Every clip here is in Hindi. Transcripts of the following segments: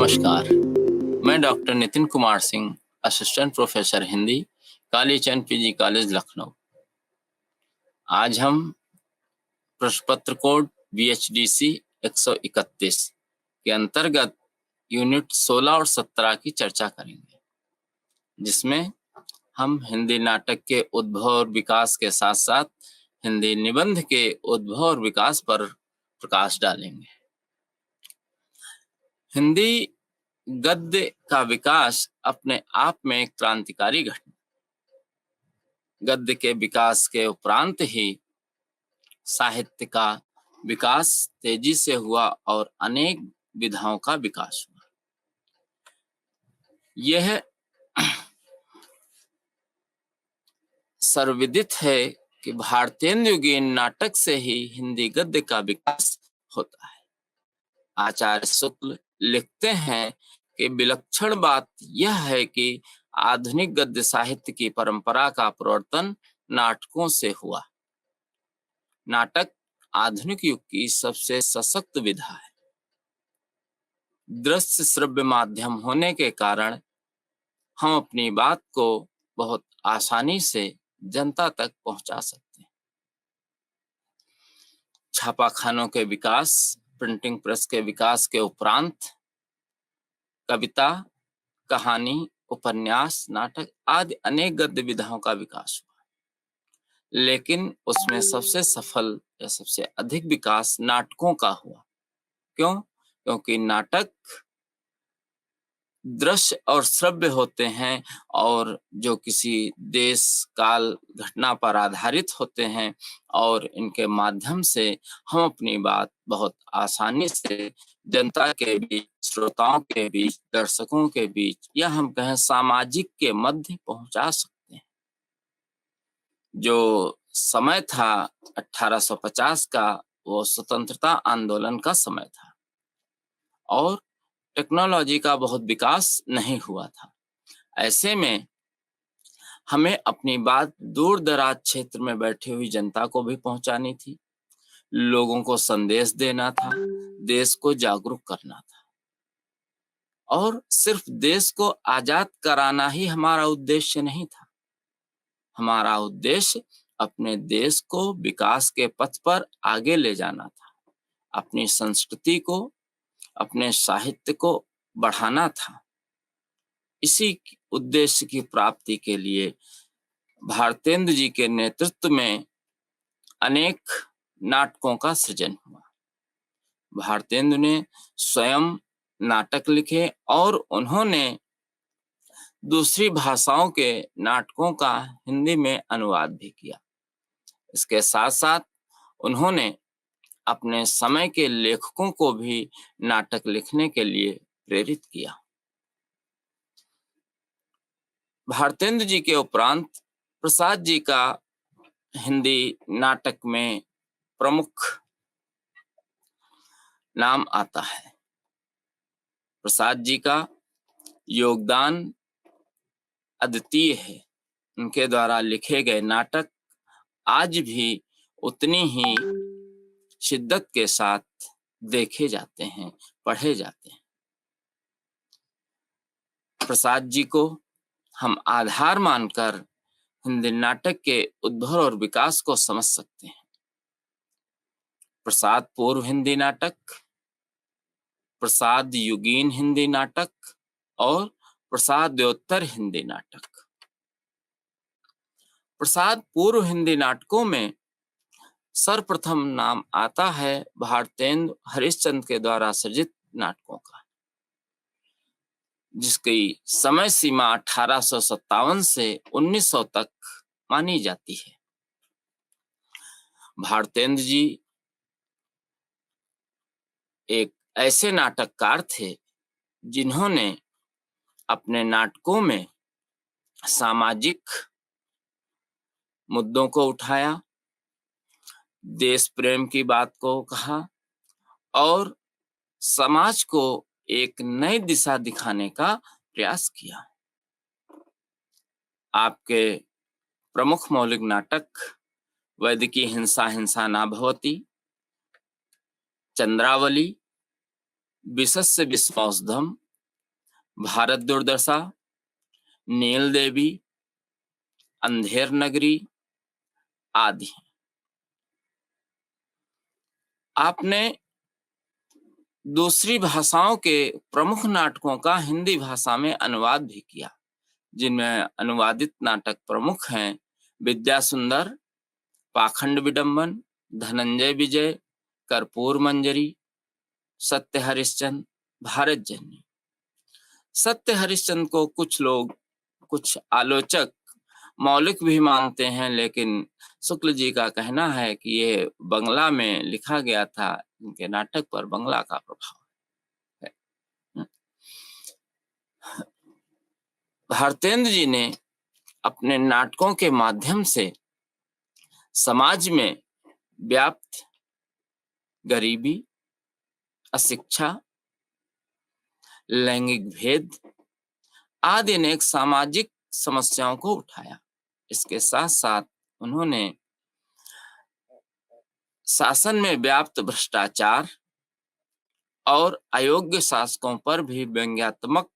नमस्कार। मैं doctor Nitin Kumar Singh, assistant professor Hindi, Kalichand PG college, Lucknow. आज हम प्रश्न पत्र कोड BHDC 131 के अंतर्गत यूनिट 16 और 17 की चर्चा करेंगे, जिसमें हम हिंदी नाटक के उद्भव और विकास के साथ साथ हिंदी निबंध के उद्भव और विकास पर प्रकाश डालेंगे। हिंदी गद्य का विकास अपने आप में एक क्रांतिकारी घटना। गद्य के विकास के उपरांत ही साहित्य का विकास तेजी से हुआ और अनेक विधाओं का विकास हुआ। यह सर्वविदित है कि भारतेंदुगीन नाटक से ही हिंदी गद्य का विकास होता है। आचार्य शुक्ल लिखते हैं कि विलक्षण बात यह है कि आधुनिक गद्य साहित्य की परंपरा का प्रवर्तन नाटकों से हुआ। नाटक आधुनिक युग की सबसे सशक्त विधा है। दृश्य श्रव्य माध्यम होने के कारण हम अपनी बात को बहुत आसानी से जनता तक पहुंचा सकते हैं। छापाखानों के विकास, प्रिंटिंग प्रेस के विकास के उपरांत कविता, कहानी, उपन्यास, नाटक आदि अनेक गद्य विधाओं का विकास हुआ, लेकिन उसमें सबसे सफल या सबसे अधिक विकास नाटकों का हुआ। क्यों? क्योंकि नाटक दृश्य और श्रव्य होते हैं और जो किसी देश काल घटना पर आधारित होते हैं, और इनके माध्यम से हम अपनी बात बहुत आसानी से जनता के बीच, श्रोताओं के बीच, दर्शकों के बीच, या हम कहें सामाजिक के मध्य पहुंचा सकते हैं। जो समय था 1850 का, वो स्वतंत्रता आंदोलन का समय था और टेक्नोलॉजी का बहुत विकास नहीं हुआ था। ऐसे में हमें अपनी बात दूर दराज क्षेत्र में बैठी हुई जनता को भी पहुंचानी थी, लोगों को संदेश देना था, देश को जागरूक करना था। और सिर्फ देश को आजाद कराना ही हमारा उद्देश्य नहीं था। हमारा उद्देश्य अपने देश को विकास के पथ पर आगे ले जाना था, अपनी संस्कृति को, अपने साहित्य को बढ़ाना था। इसी उद्देश्य की प्राप्ति के लिए भारतेंदु जी के नेतृत्व में अनेक नाटकों का सृजन हुआ। भारतेंदु ने स्वयं नाटक लिखे और उन्होंने दूसरी भाषाओं के नाटकों का हिंदी में अनुवाद भी किया। इसके साथ साथ उन्होंने अपने समय के लेखकों को भी नाटक लिखने के लिए प्रेरित किया। भारतेंदु जी के उपरांत प्रसाद जी का हिंदी नाटक में प्रमुख नाम आता है। प्रसाद जी का योगदान अद्वितीय है। उनके द्वारा लिखे गए नाटक आज भी उतनी ही शिद्दत के साथ देखे जाते हैं, पढ़े जाते हैं। प्रसाद जी को हम आधार मानकर हिंदी नाटक के उद्भव और विकास को समझ सकते हैं। प्रसाद पूर्व हिंदी नाटक, प्रसाद युगीन हिंदी नाटक और प्रसादोत्तर हिंदी नाटक। प्रसाद पूर्व हिंदी नाटकों में सर्वप्रथम नाम आता है भारतेंदु हरिश्चंद्र के द्वारा सृजित नाटकों का, जिसकी समय सीमा 1857 से 1900 तक मानी जाती है। भारतेंदु जी एक ऐसे नाटककार थे जिन्होंने अपने नाटकों में सामाजिक मुद्दों को उठाया, देश प्रेम की बात को कहा और समाज को एक नई दिशा दिखाने का प्रयास किया। आपके प्रमुख मौलिक नाटक वैदिकी हिंसा हिंसा ना भवति, चंद्रावली, विशस्य विश्वौषधम, भारत दुर्दशा, नील देवी, अंधेर नगरी आदि। आपने दूसरी भाषाओं के प्रमुख नाटकों का हिंदी भाषा में अनुवाद भी किया, जिनमें अनुवादित नाटक प्रमुख हैं विद्या सुंदर, पाखंड विडंबन, धनंजय विजय, कर्पूर मंजरी, सत्य हरिश्चंद्र, भारत जननी। सत्य हरिश्चंद्र को कुछ लोग, कुछ आलोचक मौलिक भी मानते हैं, लेकिन शुक्ल जी का कहना है कि ये बंगला में लिखा गया था, इनके नाटक पर बंगला का प्रभाव है। भारतेंद्र जी ने अपने नाटकों के माध्यम से समाज में व्याप्त गरीबी, अशिक्षा, लैंगिक भेद आदि अनेक सामाजिक समस्याओं को उठाया। इसके साथ साथ उन्होंने शासन में व्याप्त भ्रष्टाचार और अयोग्य शासकों पर भी व्यंग्यात्मक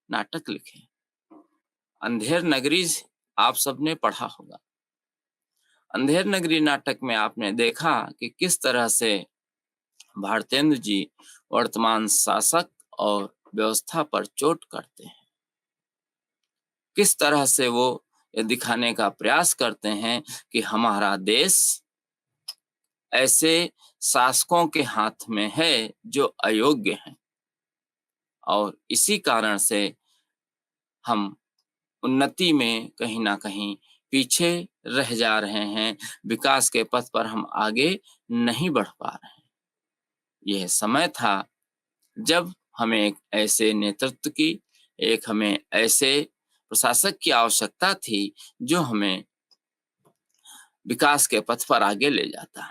नाटक लिखे। अंधेर नगरी आप सबने पढ़ा होगा। अंधेर नगरी नाटक में आपने देखा कि किस तरह से भारतेंद्र जी वर्तमान शासक और व्यवस्था पर चोट करते हैं, किस तरह से वो ये दिखाने का प्रयास करते हैं कि हमारा देश ऐसे शासकों के हाथ में है जो अयोग्य हैं, और इसी कारण से हम उन्नति में कहीं ना कहीं पीछे रह जा रहे हैं, विकास के पथ पर हम आगे नहीं बढ़ पा रहे हैं। यह समय था जब हमें एक ऐसे नेतृत्व की, एक हमें ऐसे प्रशासक की आवश्यकता थी जो हमें विकास के पथ पर आगे ले जाता।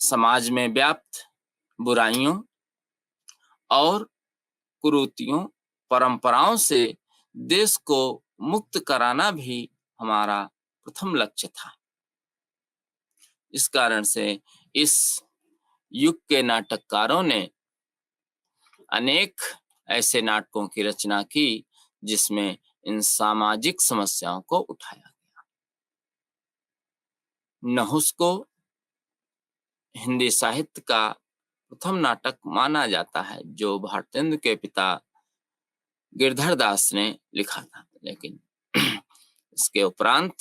समाज में व्याप्त बुराइयों और कुरीतियों, परंपराओं से देश को मुक्त कराना भी हमारा प्रथम लक्ष्य था। इस कारण से इस युग के नाटककारों ने अनेक ऐसे नाटकों की रचना की जिसमें इन सामाजिक समस्याओं को उठाया गया। नहुस को हिंदी साहित्य का प्रथम नाटक माना जाता है, जो भारतेंद्र के पिता गिरधर दास ने लिखा था, लेकिन इसके उपरांत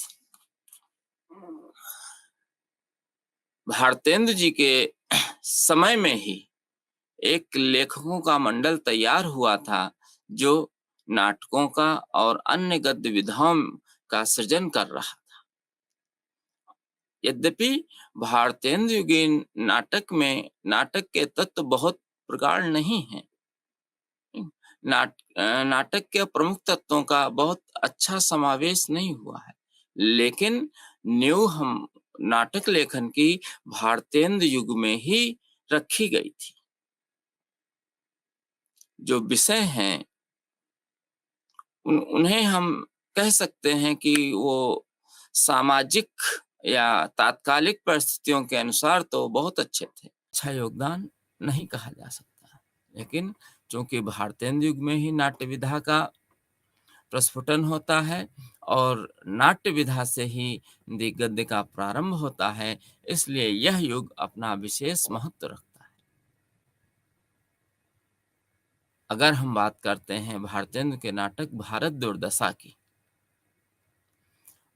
भारतेंद्र जी के समय में ही एक लेखकों का मंडल तैयार हुआ था जो नाटकों का और अन्य गद्य विधाओं का सृजन कर रहा था। यद्यपि भारतेंद्र युगीन नाटक में नाटक के तत्व बहुत प्रगाढ़ नहीं है, नाटक के प्रमुख तत्वों का बहुत अच्छा समावेश नहीं हुआ है, लेकिन नींव हम नाटक लेखन की भारतेंद्र युग में ही रखी गई थी। जो विषय हैं उन्हें हम कह सकते हैं कि वो सामाजिक या तात्कालिक परिस्थितियों के अनुसार तो बहुत अच्छे थे। अच्छा योगदान नहीं कहा जा सकता, लेकिन चूंकि भारतेंद्र युग में ही नाट्य विधा का प्रस्फुटन होता है और नाट्य विधा से ही गद्य का प्रारंभ होता है, इसलिए यह युग अपना विशेष महत्व रखता है। अगर हम बात करते हैं भारतेंद्र के नाटक भारत दुर्दशा की,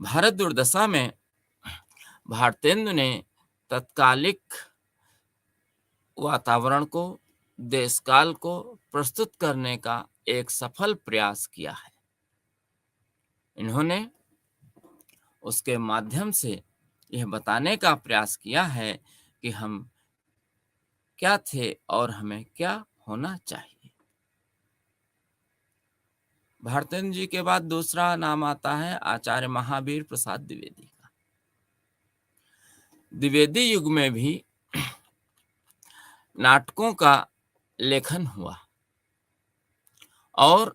भारत दुर्दशा में भारतेंद्र ने तत्कालिक वातावरण को, देश काल को प्रस्तुत करने का एक सफल प्रयास किया है। इन्होंने उसके माध्यम से यह बताने का प्रयास किया है कि हम क्या थे और हमें क्या होना चाहिए। भारतेंद्र जी के बाद दूसरा नाम आता है आचार्य महावीर प्रसाद द्विवेदी का। द्विवेदी युग में भी नाटकों का लेखन हुआ और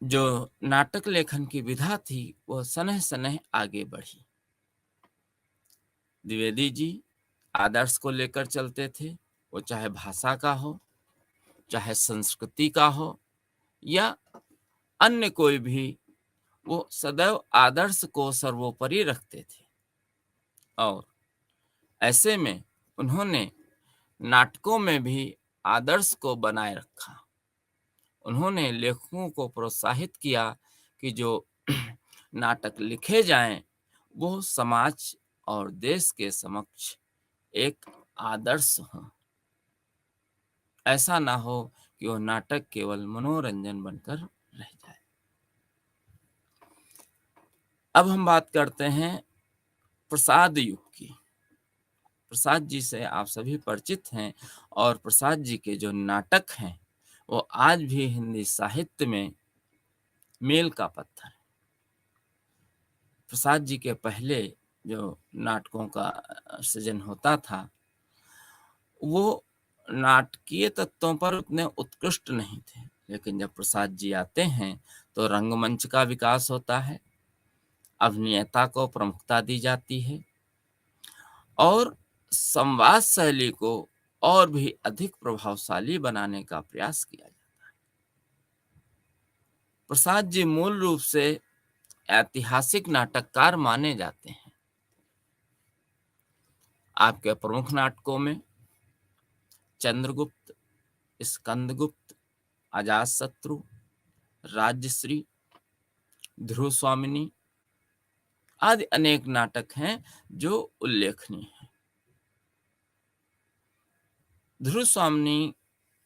जो नाटक लेखन की विधा थी वह सनह सनह आगे बढ़ी। द्विवेदी जी आदर्श को लेकर चलते थे, वो चाहे भाषा का हो, चाहे संस्कृति का हो या अन्य कोई भी, वो सदैव आदर्श को सर्वोपरि रखते थे। और ऐसे में उन्होंने नाटकों में भी आदर्श को बनाए रखा। उन्होंने लेखकों को प्रोत्साहित किया कि जो नाटक लिखे जाएं वो समाज और देश के समक्ष एक आदर्श हो। ऐसा ना हो कि वो नाटक केवल मनोरंजन बनकर रह जाए। अब हम बात करते हैं प्रसाद युग की। प्रसाद जी से आप सभी परिचित हैं और प्रसाद जी के जो नाटक हैं वो आज भी हिंदी साहित्य में मील का पत्थर है। प्रसाद जी के पहले जो नाटकों का सृजन होता था वो नाटकीय तत्वों पर उतने उत्कृष्ट नहीं थे, लेकिन जब प्रसाद जी आते हैं तो रंगमंच का विकास होता है, अभिनेता को प्रमुखता दी जाती है और संवाद शैली को और भी अधिक प्रभावशाली बनाने का प्रयास किया जाता है। प्रसाद जी मूल रूप से ऐतिहासिक नाटककार माने जाते हैं। आपके प्रमुख नाटकों में चंद्रगुप्त, स्कंदगुप्त, अजातशत्रु, राज्यश्री, ध्रुव स्वामिनी आदि अनेक नाटक हैं जो उल्लेखनीय हैं। ध्रुव स्वामिनी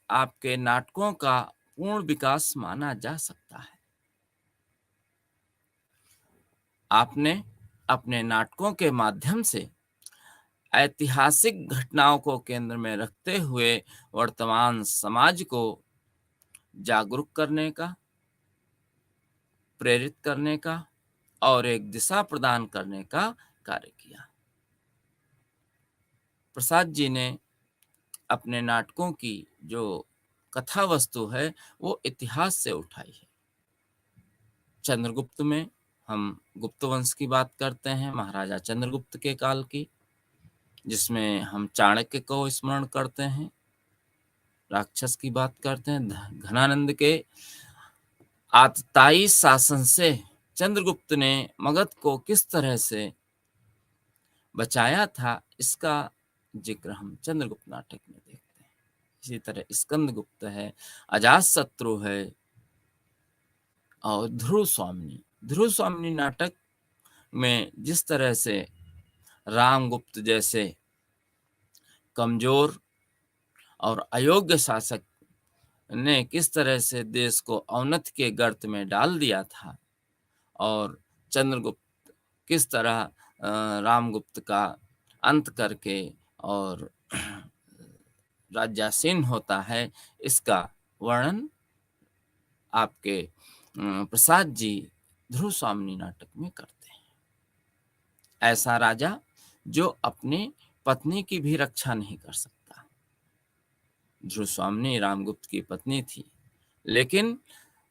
आपके नाटकों का पूर्ण विकास माना जा सकता है। आपने अपने नाटकों के माध्यम से ऐतिहासिक घटनाओं को केंद्र में रखते हुए वर्तमान समाज को जागरूक करने का, प्रेरित करने का और एक दिशा प्रदान करने का कार्य किया। प्रसाद जी ने अपने नाटकों की जो कथा वस्तु है वो इतिहास से उठाई है। चंद्रगुप्त में हम गुप्त वंश की बात करते हैं, महाराजा चंद्रगुप्त के काल की, जिसमें हम चाणक्य को स्मरण करते हैं, राक्षस की बात करते हैं, घनानंद के आतताई शासन से चंद्रगुप्त ने मगध को किस तरह से बचाया था, इसका जिक्र हम चंद्रगुप्त नाटक में देखते हैं। इसी तरह स्कंदगुप्त है, अजातशत्रु है और ध्रुव स्वामिनी नाटक में जिस तरह से रामगुप्त जैसे कमजोर और अयोग्य शासक ने किस तरह से देश को अवनति के गर्त में डाल दिया था और चंद्रगुप्त किस तरह रामगुप्त का अंत करके और राज्यासीन होता है, इसका वर्णन आपके प्रसाद जी ध्रुव स्वामिनी नाटक में करते हैं। ऐसा राजा जो अपनी पत्नी की भी रक्षा नहीं कर सकता। ध्रुव स्वामिनी रामगुप्त की पत्नी थी, लेकिन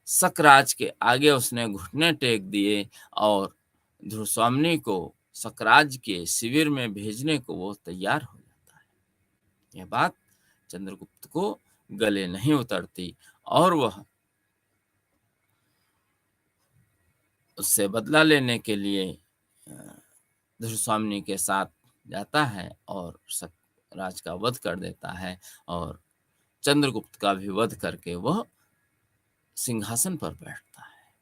सकराज के आगे उसने घुटने टेक दिए और ध्रुव स्वामिनी को सकराज के शिविर में भेजने को वो तैयार हो जाता है। यह बात चंद्रगुप्त को गले नहीं उतरती और वह उससे बदला लेने के लिए ध्रुव स्वामिनी के साथ जाता है और सकराज का वध कर देता है और चंद्रगुप्त का भी वध करके वह सिंहासन पर बैठता है।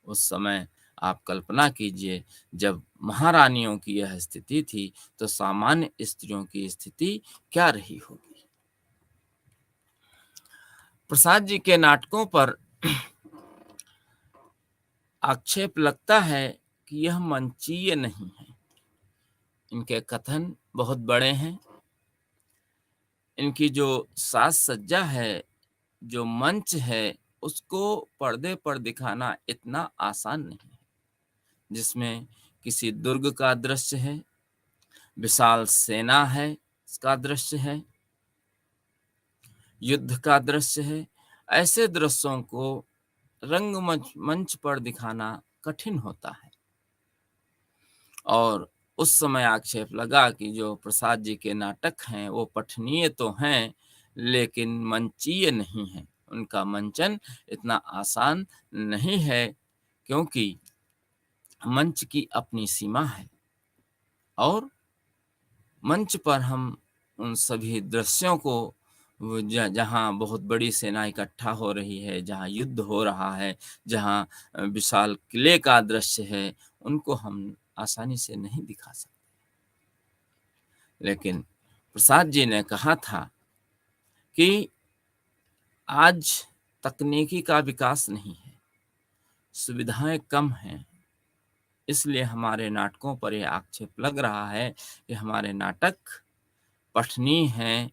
उस समय आप कल्पना कीजिए, जब महारानियों की यह स्थिति थी तो सामान्य स्त्रियों की स्थिति क्या रही होगी। प्रसाद जी के नाटकों पर आक्षेप लगता है कि यह मंचीय नहीं है। इनके कथन बहुत बड़े हैं। इनकी जो साज सज्जा है, जो मंच है, उसको पर्दे पर दिखाना इतना आसान नहीं है। जिसमें किसी दुर्ग का दृश्य है, विशाल सेना है, इसका दृश्य है, युद्ध का दृश्य है, ऐसे दृश्यों को रंगमंच पर दिखाना कठिन होता है और उस समय आक्षेप लगा कि जो प्रसाद जी के नाटक हैं वो पठनीय तो हैं लेकिन मंचीय नहीं हैं। उनका मंचन इतना आसान नहीं है क्योंकि मंच की अपनी सीमा है और मंच पर हम उन सभी दृश्यों को जहाँ बहुत बड़ी सेना इकट्ठा हो रही है, जहाँ युद्ध हो रहा है, जहाँ विशाल किले का दृश्य है, उनको हम आसानी से नहीं दिखा सकते। लेकिन प्रसाद जी ने कहा था कि आज तकनीकी का विकास नहीं है, सुविधाएं कम हैं, इसलिए हमारे नाटकों पर यह आक्षेप लग रहा है कि हमारे नाटक पठनीय हैं,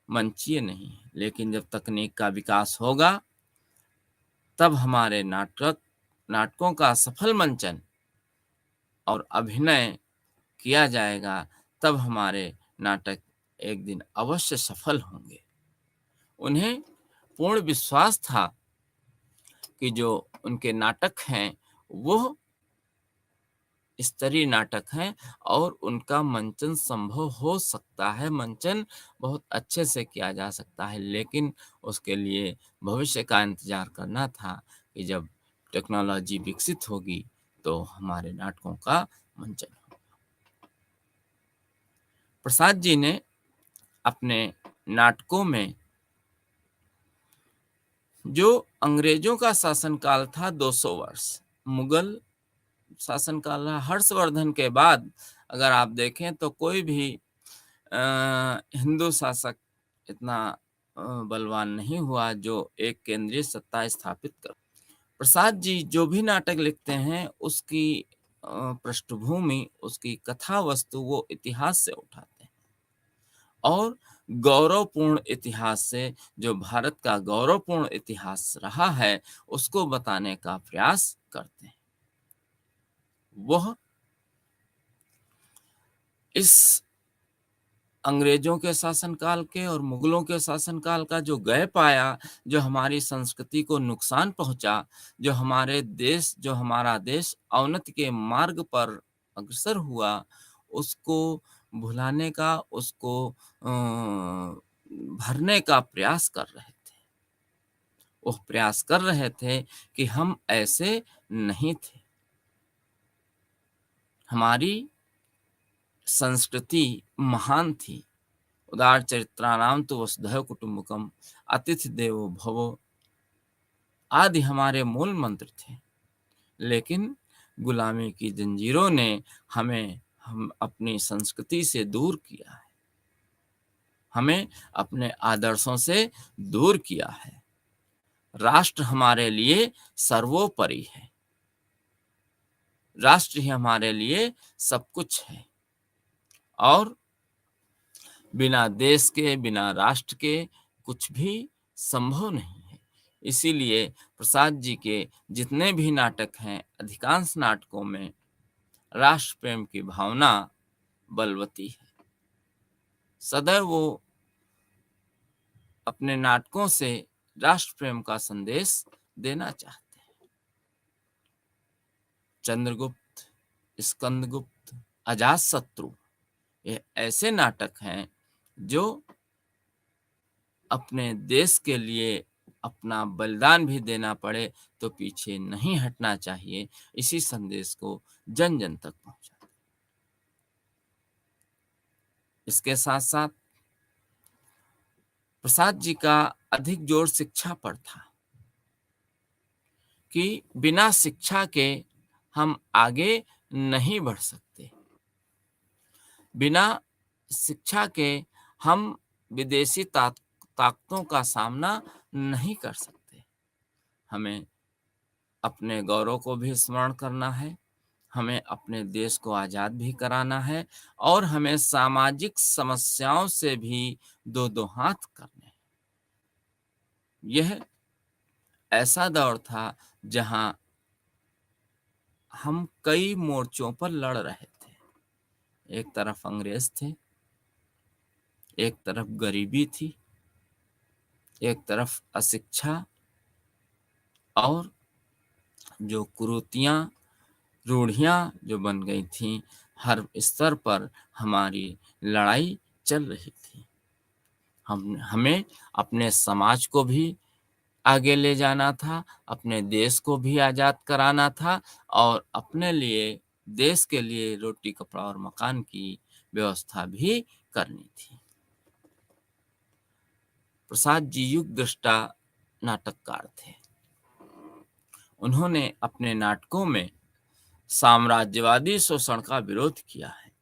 मंचीय नहीं है। लेकिन जब तकनीक का विकास होगा तब हमारे नाटकों का सफल मंचन और अभिनय किया जाएगा, तब हमारे नाटक एक दिन अवश्य सफल होंगे। उन्हें पूर्ण विश्वास था कि जो उनके नाटक हैं वो स्तरीय नाटक हैं और उनका मंचन संभव हो सकता है, मंचन बहुत अच्छे से किया जा सकता है। लेकिन उसके लिए भविष्य का इंतजार करना था कि जब टेक्नोलॉजी विकसित होगी तो हमारे नाटकों का मंचन होगा। प्रसाद जी ने अपने नाटकों में जो अंग्रेजों का शासनकाल था 200 वर्ष, मुगल शासनकाल रहा, हर्षवर्धन के बाद अगर आप देखें तो कोई भी हिंदू शासक इतना बलवान नहीं हुआ जो एक केंद्रीय सत्ता स्थापित कर। प्रसाद जी जो भी नाटक लिखते हैं उसकी पृष्ठभूमि, उसकी कथा वस्तु वो इतिहास से उठाते हैं और गौरवपूर्ण इतिहास से, जो भारत का गौरवपूर्ण इतिहास रहा है उसको बताने का प्रयास करते हैं। वह इस अंग्रेजों के शासनकाल के और मुगलों के शासनकाल का जो गैप आया, जो हमारी संस्कृति को नुकसान पहुंचा, जो हमारा देश अवनति के मार्ग पर अग्रसर हुआ, उसको भुलाने का, उसको भरने का प्रयास कर रहे थे। वो प्रयास कर रहे थे कि हम ऐसे नहीं थे। हमारी संस्कृति महान थी। उदार चरित्राणाम तो वसुधैव कुटुंबकम, अतिथि देवो भवो आदि हमारे मूल मंत्र थे। लेकिन गुलामी की जंजीरों ने हम अपनी संस्कृति से दूर किया है, हमें अपने आदर्शों से दूर किया है। राष्ट्र हमारे लिए सर्वोपरि है, राष्ट्र ही हमारे लिए सब कुछ है और बिना देश के, बिना राष्ट्र के कुछ भी संभव नहीं है। इसीलिए प्रसाद जी के जितने भी नाटक हैं, अधिकांश नाटकों में राष्ट्र प्रेम की भावना बलवती है। सदैव वो अपने नाटकों से राष्ट्र प्रेम का संदेश देना चाहते हैं। चंद्रगुप्त, स्कंदगुप्त, अजातशत्रु, ये ऐसे नाटक हैं जो अपने देश के लिए अपना बलिदान भी देना पड़े तो पीछे नहीं हटना चाहिए, इसी संदेश को जन जन तक पहुंचा। इसके साथ साथ प्रसाद जी का अधिक जोर शिक्षा पर था कि बिना शिक्षा के हम आगे नहीं बढ़ सकते। बिना शिक्षा के हम विदेशी ताकतों का सामना नहीं कर सकते। हमें अपने गौरव को भी स्मरण करना है, हमें अपने देश को आजाद भी कराना है और हमें सामाजिक समस्याओं से भी दो दो हाथ करने हैं। यह ऐसा दौर था जहां हम कई मोर्चों पर लड़ रहे थे। एक तरफ अंग्रेज थे, एक तरफ गरीबी थी, एक तरफ अशिक्षा और जो कुरीतियां, रूढ़ियां जो बन गई थीं, हर स्तर पर हमारी लड़ाई चल रही थी। हमें अपने समाज को भी आगे ले जाना था, अपने देश को भी आज़ाद कराना था और अपने लिए, देश के लिए रोटी, कपड़ा और मकान की व्यवस्था भी करनी थी। प्रसाद जी युग दृष्टा नाटककार थे। उन्होंने अपने नाटकों में साम्राज्यवादी शोषण का विरोध किया है।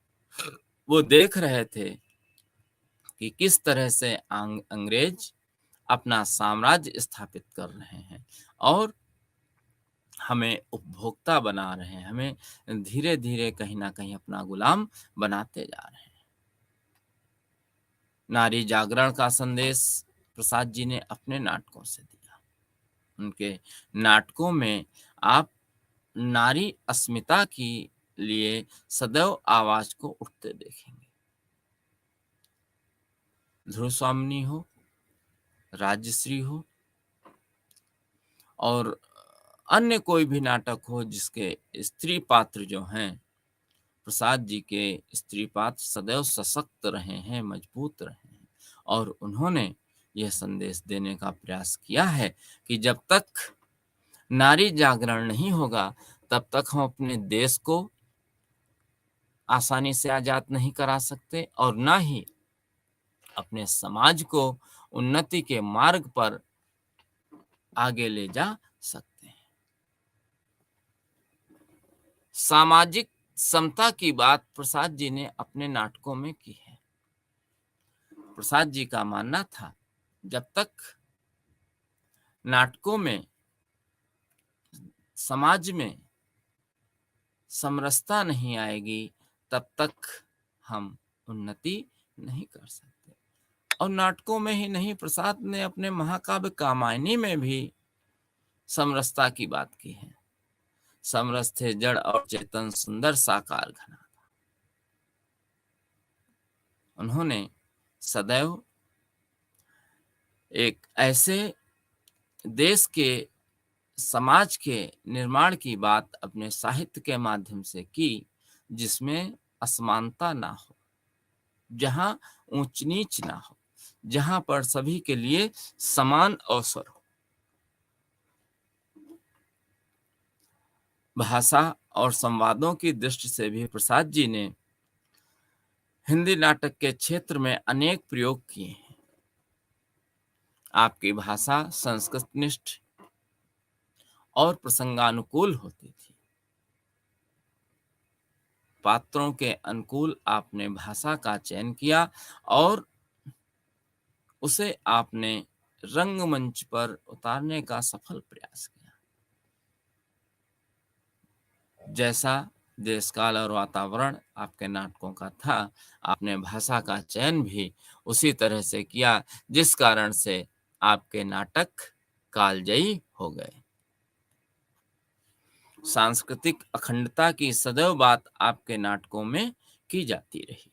वो देख रहे थे कि किस तरह से अंग्रेज अपना साम्राज्य स्थापित कर रहे हैं और हमें उपभोक्ता बना रहे हैं, हमें धीरे धीरे कहीं ना कहीं अपना गुलाम बनाते जा रहे हैं। नारी जागरण का संदेश प्रसाद जी ने अपने नाटकों से दिया। उनके नाटकों में आप नारी अस्मिता के लिए सदैव आवाज को उठते देखेंगे। ध्रुव स्वामिनी हो, राजश्री हो और अन्य कोई भी नाटक हो जिसके स्त्री पात्र जो हैं, प्रसाद जी के स्त्री पात्र सदैव सशक्त रहे हैं, मजबूत रहे हैं और उन्होंने यह संदेश देने का प्रयास किया है कि जब तक नारी जागरण नहीं होगा तब तक हम अपने देश को आसानी से आजाद नहीं करा सकते और ना ही अपने समाज को उन्नति के मार्ग पर आगे ले जा सकते हैं। सामाजिक समता की बात प्रसाद जी ने अपने नाटकों में की है। प्रसाद जी का मानना था जब तक नाटकों में समाज में समरसता नहीं आएगी तब तक हम उन्नति नहीं कर सकते। और नाटकों में ही नहीं, प्रसाद ने अपने महाकाव्य कामायनी में भी समरसता की बात की है। समरस थे जड़ और चेतन, सुंदर साकार घना। उन्होंने सदैव एक ऐसे देश के, समाज के निर्माण की बात अपने साहित्य के माध्यम से की जिसमें असमानता ना हो, जहां ऊंच नीच ना हो, जहां पर सभी के लिए समान अवसर हो। भाषा और संवादों की दृष्टि से भी प्रसाद जी ने हिंदी नाटक के क्षेत्र में अनेक प्रयोग किए हैं। आपकी भाषा संस्कृतनिष्ठ और प्रसंगानुकूल होती थी। पात्रों के अनुकूल आपने भाषा का चयन किया और उसे आपने रंगमंच पर उतारने का सफल प्रयास किया। जैसा देश काल और वातावरण आपके नाटकों का था, आपने भाषा का चयन भी उसी तरह से किया, जिस कारण से आपके नाटक कालजयी हो गए। सांस्कृतिक अखंडता की सदैव बात आपके नाटकों में की जाती रही।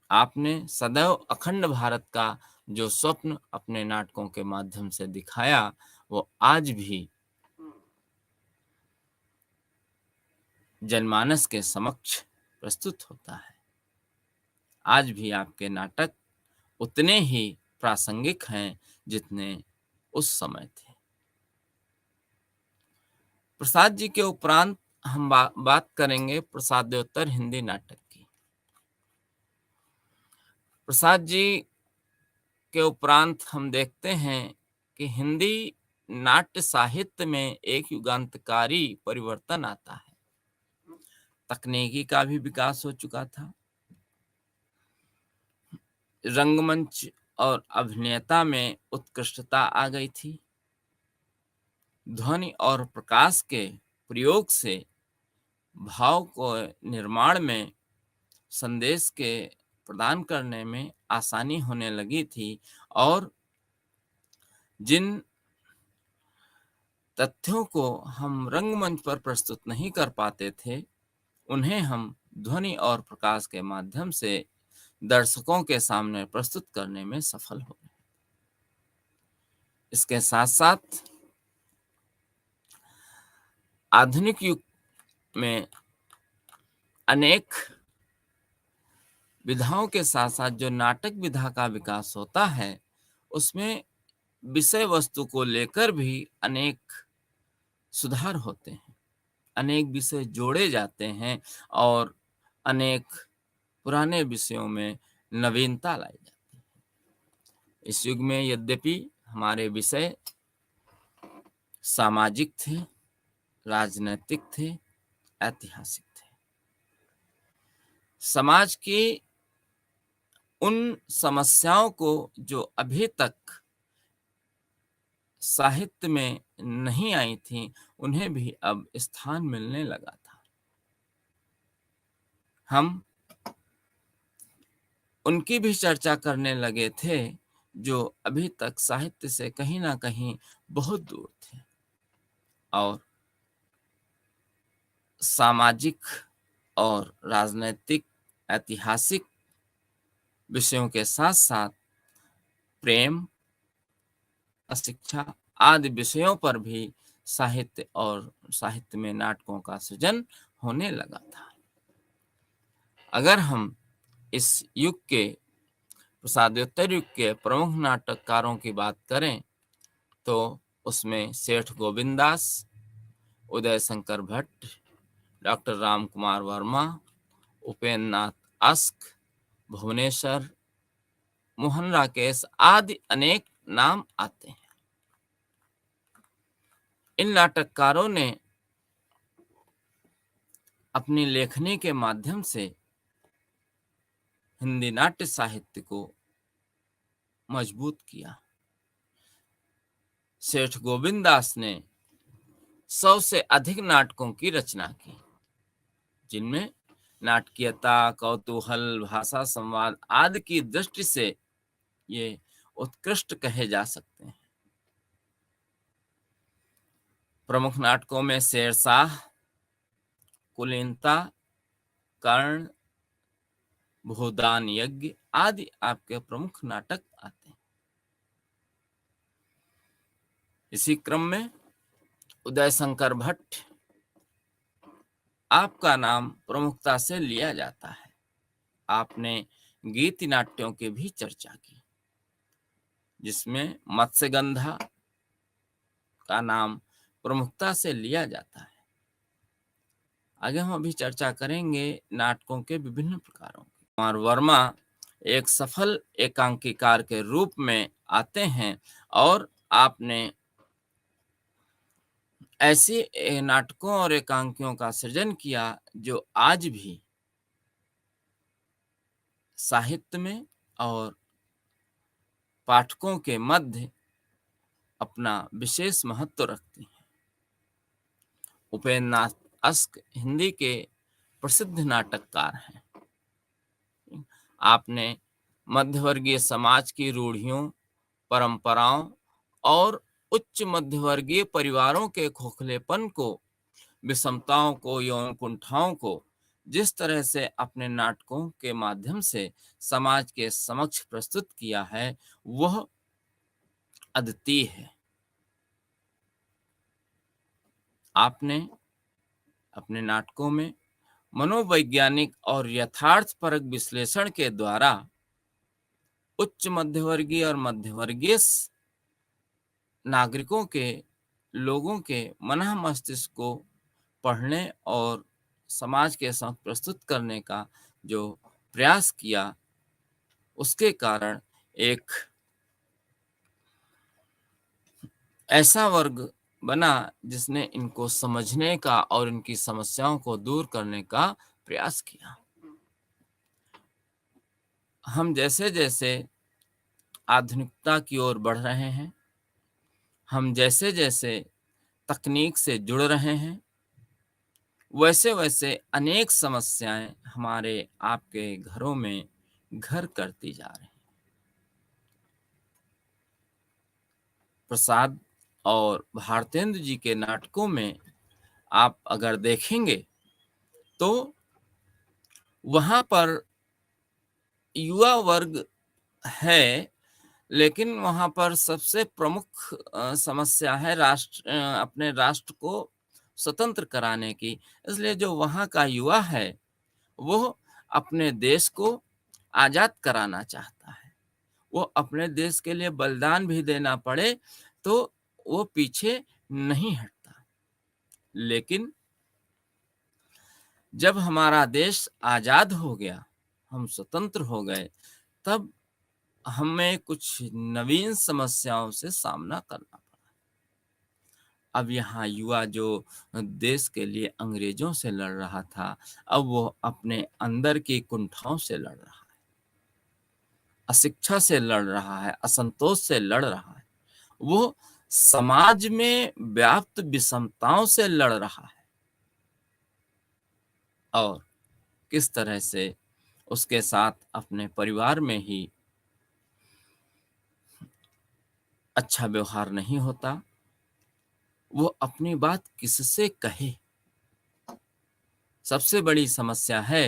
आपने सदैव अखंड भारत का जो स्वप्न अपने नाटकों के माध्यम से दिखाया, वो आज भी जनमानस के समक्ष प्रस्तुत होता है। आज भी आपके नाटक उतने ही प्रासंगिक हैं जितने उस समय थे। प्रसाद जी के उपरांत हम बात करेंगे प्रसादोत्तर हिंदी नाटक की। प्रसाद जी के उपरांत हम देखते हैं कि हिंदी नाट्य साहित्य में एक युगांतकारी परिवर्तन आता है। तकनीकी का भी विकास हो चुका था। रंगमंच और अभिनेता में उत्कृष्टता आ गई थी। ध्वनि और प्रकाश के प्रयोग से भाव को निर्माण में, संदेश के प्रदान करने में आसानी होने लगी थी और जिन तथ्यों को हम रंगमंच पर प्रस्तुत नहीं कर पाते थे, उन्हें हम ध्वनि और प्रकाश के माध्यम से दर्शकों के सामने प्रस्तुत करने में सफल हो गए। इसके साथ साथ आधुनिक युग में अनेक विधाओं के साथ साथ जो नाटक विधा का विकास होता है, उसमें विषय वस्तु को लेकर भी अनेक सुधार होते हैं, अनेक विषय जोड़े जाते हैं और अनेक पुराने विषयों में नवीनता लाई जाती है। इस युग में यद्यपि हमारे विषय सामाजिक थे, राजनैतिक थे, ऐतिहासिक थे। समाज की उन समस्याओं को जो अभी तक साहित्य में नहीं आई थी, उन्हें भी अब स्थान मिलने लगा था। हम उनकी भी चर्चा करने लगे थे जो अभी तक साहित्य से कहीं ना कहीं बहुत दूर थे और सामाजिक और राजनैतिक, ऐतिहासिक विषयों के साथ साथ प्रेम, शिक्षा आदि विषयों पर भी साहित्य में नाटकों का सृजन होने लगा था। अगर हम इस युग के प्रसादोत्तर युग के प्रमुख नाटककारों की बात करें तो उसमें सेठ गोविंदास, उदय शंकर भट्ट, डॉक्टर राम कुमार वर्मा, उपेंद्र नाथ अस्क, भुवनेश्वर, मोहन राकेश आदि अनेक नाम आते हैं। इन नाटककारों ने अपनी लेखनी के माध्यम से हिंदी नाट्य साहित्य को मजबूत किया। सेठ गोविंदास ने 100 से अधिक नाटकों की रचना की, जिनमें नाटकीयता, कौतूहल, भाषा, संवाद आदि की दृष्टि से ये उत्कृष्ट कहे जा सकते हैं। प्रमुख नाटकों में शेरशाह, कुलीनता, कर्ण, भूदान यज्ञ आदि आपके प्रमुख नाटक आते हैं। इसी क्रम में उदय शंकर भट्ट आपका नाम प्रमुखता से लिया जाता है। आपने गीत नाट्यों की भी चर्चा की, जिसमें मत्स्यगंधा का नाम प्रमुखता से लिया जाता है। आगे हम अभी चर्चा करेंगे नाटकों के विभिन्न प्रकारों की। कुमार वर्मा एक सफल एकांकीकार के रूप में आते हैं और आपने ऐसे नाटकों और एकांकियों का सृजन किया जो आज भी साहित्य में और पाठकों के मध्य अपना विशेष महत्व रखती हैं। उपेंद्र नाथ अस्क हिंदी के प्रसिद्ध नाटककार हैं। आपने मध्यवर्गीय समाज की रूढ़ियों, परंपराओं और उच्च मध्यवर्गीय परिवारों के खोखलेपन को, विषमताओं को, यौन कुंठाओं को जिस तरह से अपने नाटकों के माध्यम से समाज के समक्ष प्रस्तुत किया है, वह अद्वितीय है। आपने अपने नाटकों में मनोवैज्ञानिक और यथार्थपरक विश्लेषण के द्वारा उच्च मध्यवर्गीय और मध्यवर्गीय नागरिकों के, लोगों के मन मस्तिष्क को पढ़ने और समाज के साथ प्रस्तुत करने का जो प्रयास किया, उसके कारण एक ऐसा वर्ग बना जिसने इनको समझने का और इनकी समस्याओं को दूर करने का प्रयास किया। हम जैसे जैसे आधुनिकता की ओर बढ़ रहे हैं, हम जैसे जैसे तकनीक से जुड़ रहे हैं, वैसे वैसे अनेक समस्याएं हमारे आपके घरों में घर करती जा रही हैं। प्रसाद और भारतेंदु जी के नाटकों में आप अगर देखेंगे तो वहां पर युवा वर्ग है, लेकिन वहां पर सबसे प्रमुख समस्या है अपने राष्ट्र को स्वतंत्र कराने की। इसलिए जो वहां का युवा है वो अपने देश को आजाद कराना चाहता है। वो अपने देश के लिए बलिदान भी देना पड़े तो वो पीछे नहीं हटता। लेकिन जब हमारा देश आजाद हो गया, हम स्वतंत्र हो गए, तब हमें कुछ नवीन समस्याओं से सामना करना पड़ा। अब यहाँ युवा जो देश के लिए अंग्रेजों से लड़ रहा था, अब वो अपने अंदर की कुंठाओं से लड़ रहा है, अशिक्षा से लड़ रहा है, असंतोष से लड़ रहा है। वो समाज में व्याप्त विषमताओं से लड़ रहा है। और किस तरह से उसके साथ अपने परिवार में ही अच्छा व्यवहार नहीं होता, वो अपनी बात किससे कहे। सबसे बड़ी समस्या है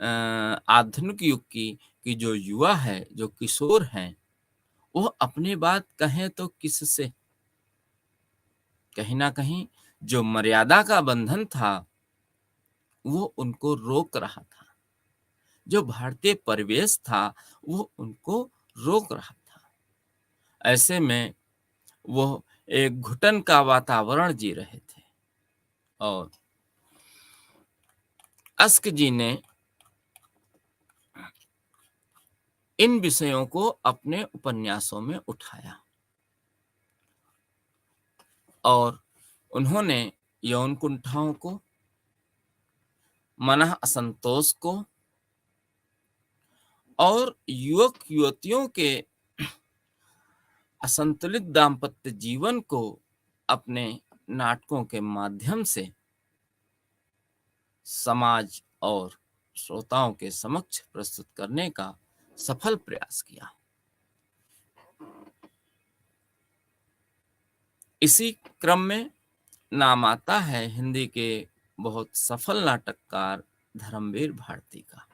आधुनिक युग की कि जो युवा है, जो किशोर हैं, वो अपनी बात कहें तो किससे। कहीं ना कहीं जो मर्यादा का बंधन था वो उनको रोक रहा था, जो भारतीय परिवेश था वो उनको रोक रहा था। ऐसे में वो एक घुटन का वातावरण जी रहे थे। और अस्क जी ने इन विषयों को अपने उपन्यासों में उठाया और उन्होंने यौन कुंठाओं को, मन असंतोष को और युवक युवतियों के असंतुलित दाम्पत्य जीवन को अपने नाटकों के माध्यम से समाज और श्रोताओं के समक्ष प्रस्तुत करने का सफल प्रयास किया। इसी क्रम में नाम आता है हिंदी के बहुत सफल नाटककार धर्मवीर भारती का।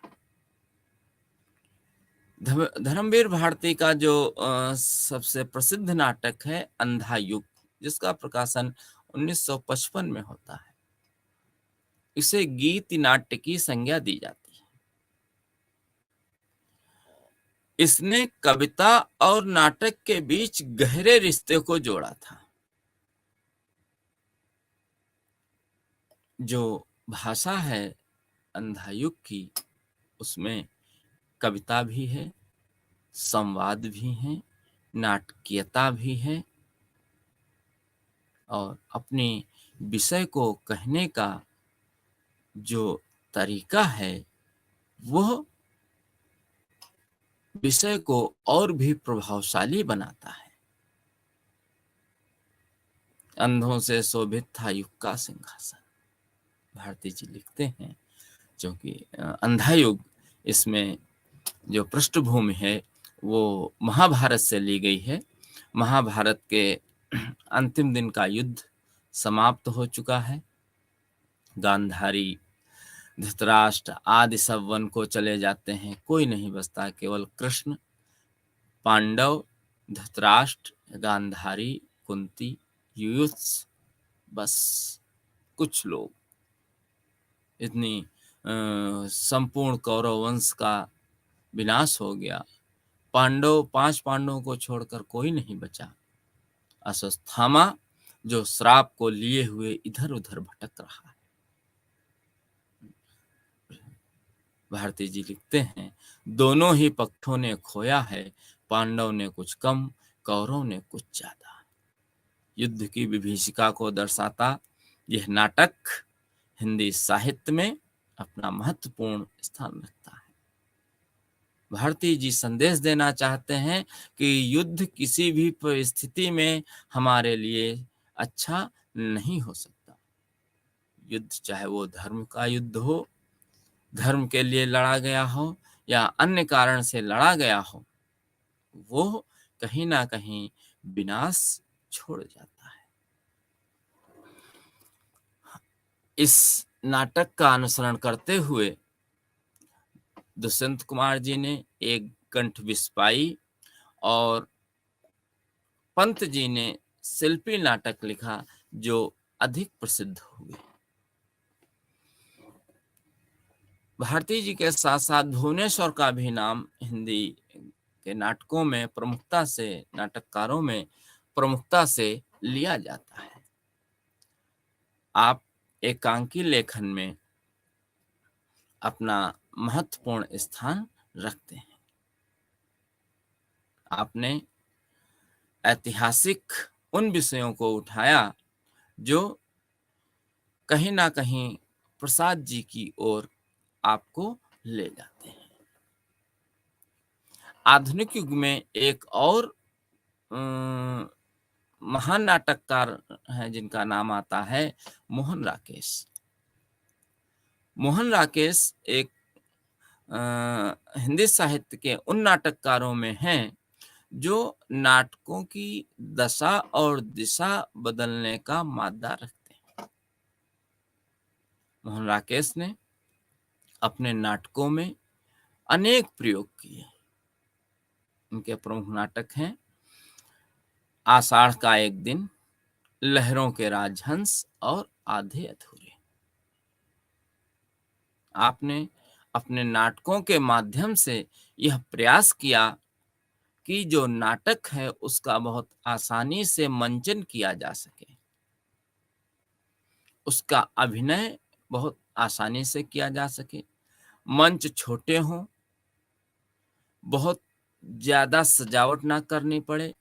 धर्मवीर भारती का जो सबसे प्रसिद्ध नाटक है अंधा युग, जिसका प्रकाशन 1955 में होता है, इसे गीत नाट्य की संज्ञा दी जाती है। इसने कविता और नाटक के बीच गहरे रिश्ते को जोड़ा था। जो भाषा है अंधा युग की, उसमें कविता भी है, संवाद भी है, नाटकीयता भी है और अपने विषय को कहने का जो तरीका है वह विषय को और भी प्रभावशाली बनाता है। अंधों से शोभित था युग का सिंहासन, भारती जी लिखते हैं। क्योंकि अंधा युग, इसमें जो पृष्ठभूमि है वो महाभारत से ली गई है। महाभारत के अंतिम दिन का युद्ध समाप्त हो चुका है। गांधारी, धृतराष्ट्र आदि सब वन को चले जाते हैं, कोई नहीं बचता, केवल कृष्ण, पांडव, धृतराष्ट्र, गांधारी, कुंती, युयुत्स, बस कुछ लोग। इतनी संपूर्ण कौरव वंश का विनाश हो गया। पांडव, 5 पांडवों को छोड़कर कोई नहीं बचा। अश्वत्थामा जो श्राप को लिए हुए इधर उधर भटक रहा है। भारती जी लिखते हैं, दोनों ही पक्षों ने खोया है, पांडव ने कुछ कम, कौरव ने कुछ ज्यादा। युद्ध की विभीषिका को दर्शाता यह नाटक हिंदी साहित्य में अपना महत्वपूर्ण स्थान रखता है। भारती जी संदेश देना चाहते हैं कि युद्ध किसी भी परिस्थिति में हमारे लिए अच्छा नहीं हो सकता। युद्ध चाहे वो धर्म का युद्ध हो, धर्म के लिए लड़ा गया हो या अन्य कारण से लड़ा गया हो, वो कहीं ना कहीं विनाश छोड़ जाता है। इस नाटक का अनुसरण करते हुए दुष्यंत कुमार जी ने एक कंठ बिस्पाई और पंत जी ने शिल्पी नाटक लिखा जो अधिक प्रसिद्ध हुए। भारती जी के साथ साथ भुवनेश्वर का भी नाम हिंदी के नाटकों में प्रमुखता से, नाटककारों में प्रमुखता से लिया जाता है। आप एकांकी लेखन में अपना महत्वपूर्ण स्थान रखते हैं। आपने ऐतिहासिक उन विषयों को उठाया जो कहीं ना कहीं प्रसाद जी की ओर आपको ले जाते हैं। आधुनिक युग में एक और महान नाटककार हैं जिनका नाम आता है मोहन राकेश। मोहन राकेश एक हिंदी साहित्य के उन नाटककारों में हैं जो नाटकों की दशा और दिशा बदलने का मादा रखते हैं। मोहन राकेश ने अपने नाटकों में अनेक प्रयोग किए। उनके प्रमुख नाटक हैं आषाढ़ का एक दिन, लहरों के राजहंस और आधे अधूरे। आपने अपने नाटकों के माध्यम से यह प्रयास किया कि जो नाटक है उसका बहुत आसानी से मंचन किया जा सके, उसका अभिनय बहुत आसानी से किया जा सके, मंच छोटे हों, बहुत ज्यादा सजावट ना करनी पड़े,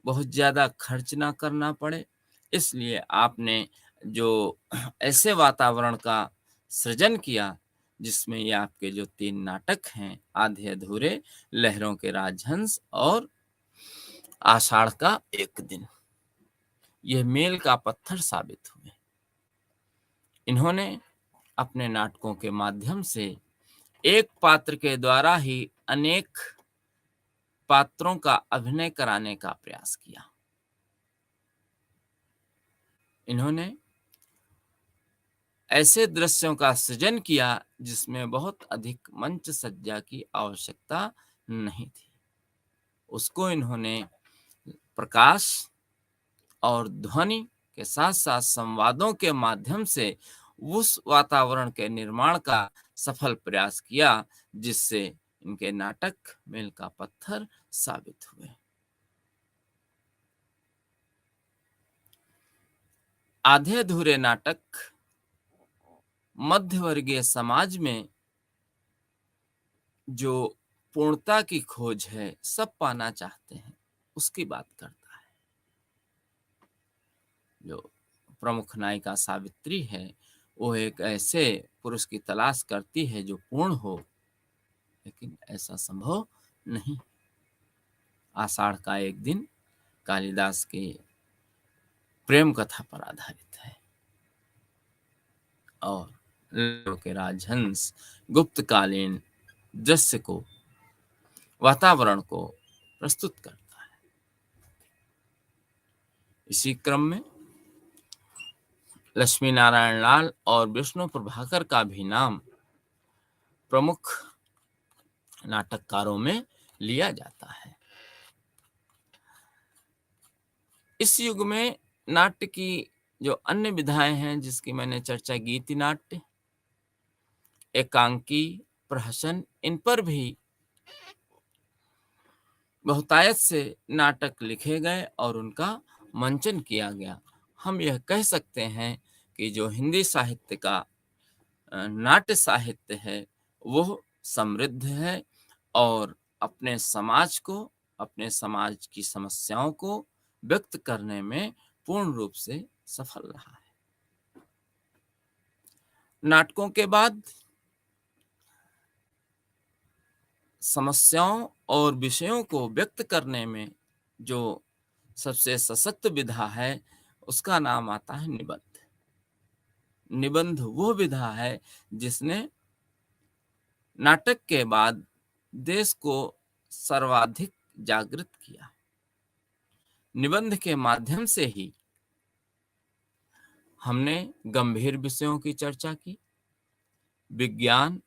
बहुत ज्यादा खर्च ना करना पड़े। इसलिए आपने जो ऐसे वातावरण का सृजन किया जिसमें ये आपके जो 3 नाटक हैं, आधे अधूरे, लहरों के राजहंस और आषाढ़ का एक दिन, यह मील का पत्थर साबित हुए। इन्होंने अपने नाटकों के माध्यम से एक पात्र के द्वारा ही अनेक पात्रों का अभिनय कराने का प्रयास किया। इन्होंने ऐसे दृश्यों का सृजन किया जिसमें बहुत अधिक मंच सज्जा की आवश्यकता नहीं थी। उसको इन्होंने प्रकाश और ध्वनि के साथ साथ संवादों के माध्यम से उस वातावरण के निर्माण का सफल प्रयास किया जिससे इनके नाटक मील का पत्थर साबित हुए। आधे अधूरे नाटक मध्यवर्गीय समाज में जो पूर्णता की खोज है, सब पाना चाहते हैं, उसकी बात करता है। जो प्रमुख नायिका सावित्री है, वो एक ऐसे पुरुष की तलाश करती है जो पूर्ण हो, लेकिन ऐसा संभव नहीं। आषाढ़ का एक दिन कालिदास के प्रेम कथा पर आधारित है और लहरों के राजहंस गुप्तकालीन दृश्य को, वातावरण को प्रस्तुत करता है। इसी क्रम में लक्ष्मी नारायण लाल और विष्णु प्रभाकर का भी नाम प्रमुख नाटककारों में लिया जाता है। इस युग में नाट्य की जो अन्य विधाएं हैं जिसकी मैंने चर्चा, गीति नाट्य, एकांकी, प्रहसन, इन पर भी बहुतायत से नाटक लिखे गए और उनका मंचन किया गया। हम यह कह सकते हैं कि जो हिंदी साहित्य का नाट्य साहित्य है वो समृद्ध है और अपने समाज को, अपने समाज की समस्याओं को व्यक्त करने में पूर्ण रूप से सफल रहा है। नाटकों के बाद समस्याओं और विषयों को व्यक्त करने में जो सबसे सशक्त विधा है उसका नाम आता है निबंध। निबंध वो विधा है जिसने नाटक के बाद देश को सर्वाधिक जागृत किया। निबंध के माध्यम से ही हमने गंभीर विषयों की चर्चा की, विज्ञान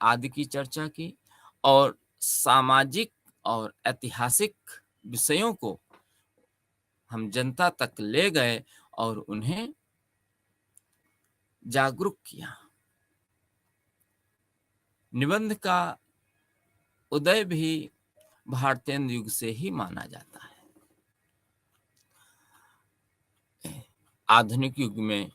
आदि की चर्चा की और सामाजिक और ऐतिहासिक विषयों को हम जनता तक ले गए और उन्हें जागरूक किया। निबंध का उदय भी भारतेंदु युग से ही माना जाता है। आधुनिक युग में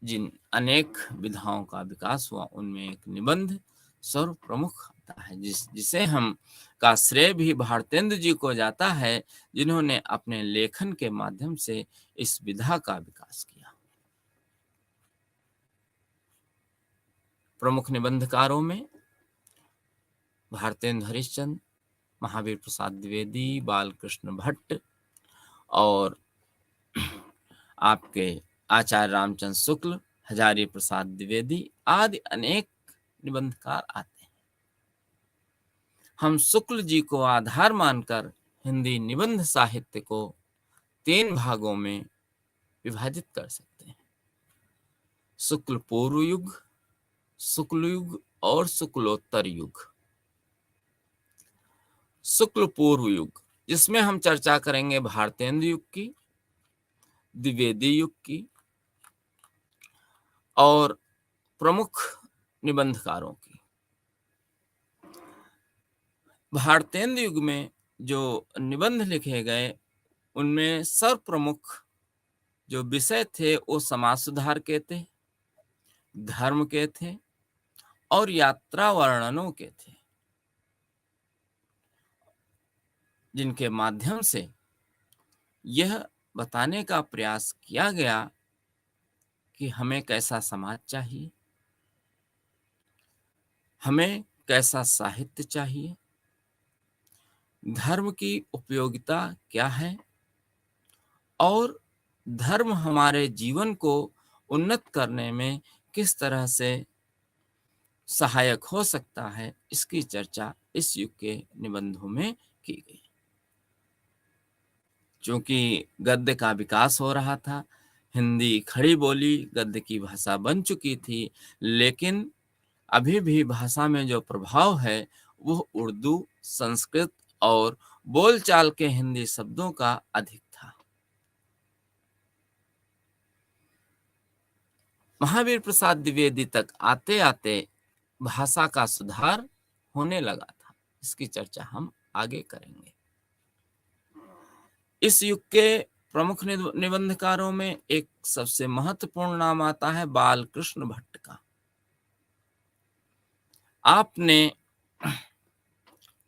जिन अनेक विधाओं का विकास हुआ उनमें एक निबंध सर्वप्रमुख होता है, जिसे हम का श्रेय भी भारतेंदु जी को जाता है, जिन्होंने अपने लेखन के माध्यम से इस विधा का विकास किया। प्रमुख निबंधकारों में भारतेंदु हरिश्चंद्र, महावीर प्रसाद द्विवेदी, बालकृष्ण भट्ट और आपके आचार्य रामचंद्र शुक्ल, हजारी प्रसाद द्विवेदी आदि अनेक निबंधकार आते हैं। हम शुक्ल जी को आधार मानकर हिंदी निबंध साहित्य को 3 भागों में विभाजित कर सकते हैं: शुक्ल पूर्व युग, शुक्ल युग और शुक्लोत्तर युग। शुक्ल पूर्व युग, जिसमें हम चर्चा करेंगे भारतेंदु युग की, द्विवेदी युग की और प्रमुख निबंधकारों की। भारतेंदु युग में जो निबंध लिखे गए उनमें सर्वप्रमुख जो विषय थे वो समाज सुधार के थे, धर्म के थे और यात्रा वर्णनों के थे, जिनके माध्यम से यह बताने का प्रयास किया गया कि हमें कैसा समाज चाहिए, हमें कैसा साहित्य चाहिए, धर्म की उपयोगिता क्या है और धर्म हमारे जीवन को उन्नत करने में किस तरह से सहायक हो सकता है, इसकी चर्चा इस युग के निबंधों में की गई। क्योंकि गद्य का विकास हो रहा था, हिंदी खड़ी बोली गद्य की भाषा बन चुकी थी, लेकिन अभी भी भाषा में जो प्रभाव है वो उर्दू, संस्कृत और बोलचाल के हिंदी शब्दों का अधिक था। महावीर प्रसाद द्विवेदी तक आते आते भाषा का सुधार होने लगा था। इसकी चर्चा हम आगे करेंगे। इस युग के प्रमुख निबंधकारों में एक सबसे महत्वपूर्ण नाम आता है बालकृष्ण भट्ट का। आपने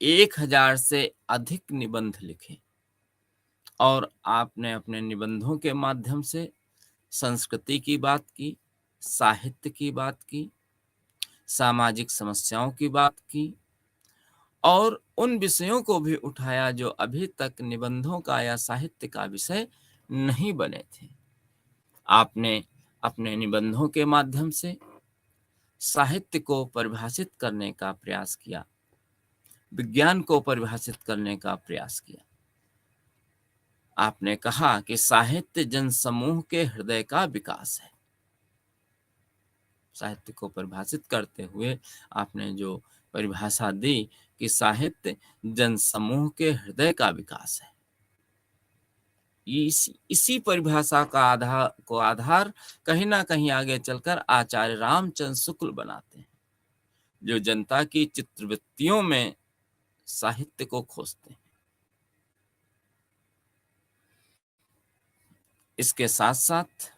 1000 से अधिक निबंध लिखे और आपने अपने निबंधों के माध्यम से संस्कृति की बात की, साहित्य की बात की, सामाजिक समस्याओं की बात की और उन विषयों को भी उठाया जो अभी तक निबंधों का या साहित्य का विषय नहीं बने थे। आपने अपने निबंधों के माध्यम से साहित्य को परिभाषित करने का प्रयास किया, विज्ञान को परिभाषित करने का प्रयास किया। आपने कहा कि साहित्य जनसमूह के हृदय का विकास है। साहित्य को परिभाषित करते हुए आपने जो परिभाषा दी कि साहित्य जनसमूह के हृदय का विकास है, इसी परिभाषा का आधार कहीं ना कहीं आगे चलकर आचार्य रामचंद्र शुक्ल बनाते हैं, जो जनता की चित्रवृत्तियों में साहित्य को खोजते हैं। इसके साथ साथ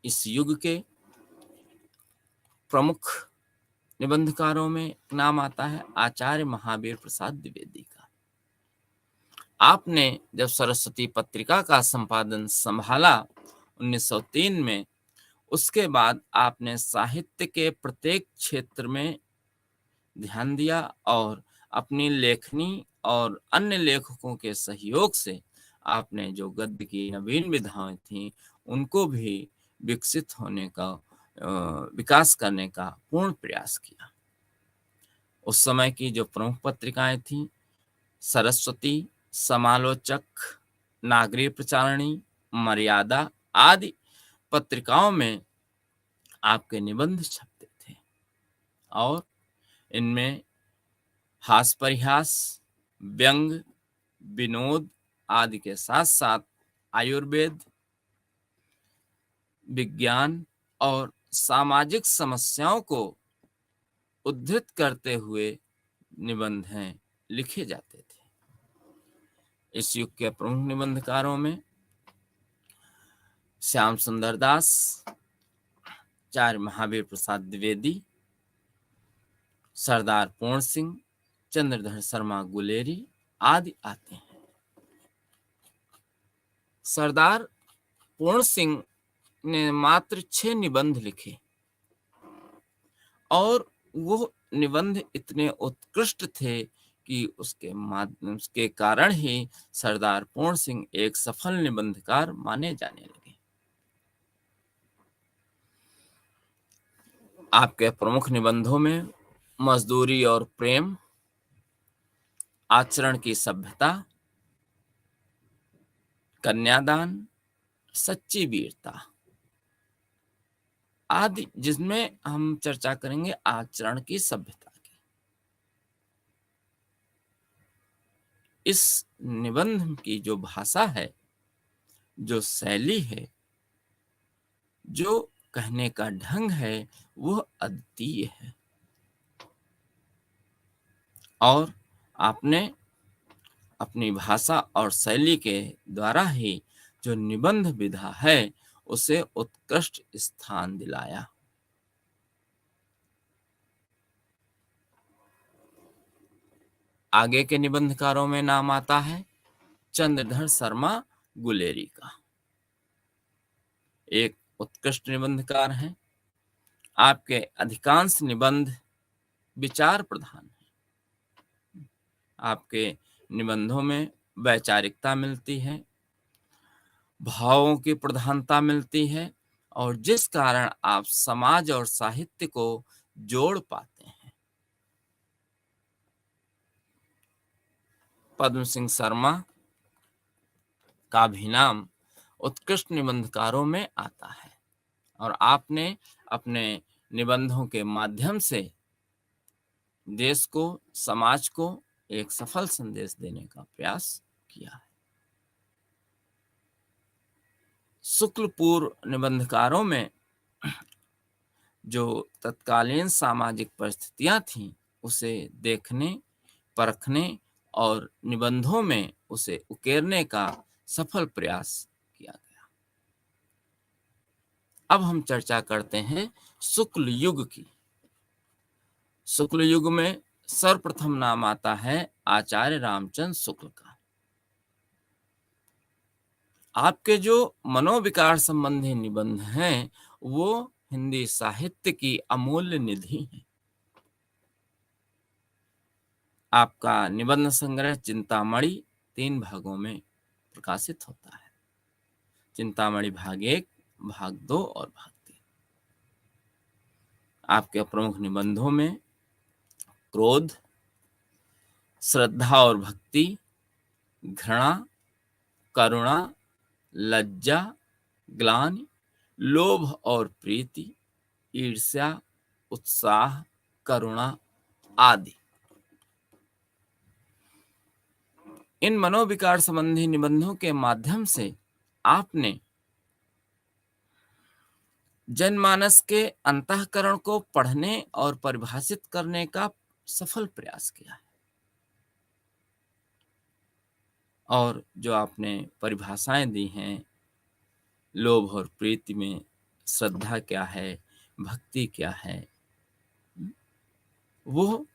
इस युग के प्रमुख निबंधकारों में नाम आता है आचार्य महावीर प्रसाद द्विवेदी का। आपने जब सरस्वती पत्रिका का संपादन संभाला 1903 में, उसके बाद आपने साहित्य के प्रत्येक क्षेत्र में ध्यान दिया और अपनी लेखनी और अन्य लेखकों के सहयोग से आपने जो गद्य की नवीन विधाएं थीं उनको भी विकसित होने का विकास करने का पूर्ण प्रयास किया। उस समय की जो प्रमुख पत्रिकाएं थीं सरस्वती, समालोचक, नागरी प्रचारणी, मर्यादा आदि पत्रिकाओं में आपके निबंध छपते थे और इनमें हास्य परिहास, व्यंग, विनोद आदि के साथ साथ आयुर्वेद, विज्ञान और सामाजिक समस्याओं को उद्धृत करते हुए निबंध हैं लिखे जाते थे। इस युग के प्रमुख निबंधकारों में श्याम सुंदर दास, आचार्य महावीर प्रसाद द्विवेदी, सरदार पूर्ण सिंह, चंद्रधर शर्मा गुलेरी आदि आते हैं। सरदार पूर्ण सिंह ने मात्र 6 निबंध लिखे और वो निबंध इतने उत्कृष्ट थे कि उसके कारण ही सरदार पूर्ण सिंह एक सफल निबंधकार माने जाने लगे। आपके प्रमुख निबंधों में मजदूरी और प्रेम, आचरण की सभ्यता, कन्यादान, सच्ची वीरता आदि, जिसमें हम चर्चा करेंगे आचरण की सभ्यता की। इस निबंध की जो भाषा है, जो शैली है, जो कहने का ढंग है, वह अद्वितीय है। और आपने अपनी भाषा और शैली के द्वारा ही जो निबंध विधा है उसे उत्कृष्ट स्थान दिलाया। आगे के निबंधकारों में नाम आता है चंद्रधर शर्मा गुलेरी का। एक उत्कृष्ट निबंधकार हैं। आपके अधिकांश निबंध विचार प्रधान हैं। आपके निबंधों में वैचारिकता मिलती है, भावों की प्रधानता मिलती है, और जिस कारण आप समाज और साहित्य को जोड़ पाते हैं। पद्म सिंह शर्मा का भी नाम उत्कृष्ट निबंधकारों में आता है और आपने अपने निबंधों के माध्यम से देश को, समाज को एक सफल संदेश देने का प्रयास किया है। शुक्ल पूर्व निबंधकारों में जो तत्कालीन सामाजिक परिस्थितियां थीं, उसे देखने, परखने और निबंधों में उसे उकेरने का सफल प्रयास किया गया। अब हम चर्चा करते हैं शुक्ल युग की। शुक्ल युग में सर्वप्रथम नाम आता है आचार्य रामचंद्र शुक्ल का। आपके जो मनोविकार संबंधी निबंध हैं, वो हिंदी साहित्य की अमूल्य निधि है। आपका निबंध संग्रह चिंतामणि 3 भागों में प्रकाशित होता है। चिंतामणि भाग 1, भाग 2 और भाग 3। आपके प्रमुख निबंधों में क्रोध, श्रद्धा और भक्ति, घृणा, करुणा, लज्जा, ग्लानि, लोभ और प्रीति, ईर्ष्या, उत्साह, करुणा आदि। इन मनोविकार संबंधी निबंधों के माध्यम से आपने जनमानस के अंतःकरण को पढ़ने और परिभाषित करने का सफल प्रयास किया है। और जो आपने परिभाषाएं दी हैं, लोभ और प्रीति में श्रद्धा क्या है, भक्ति क्या है, वो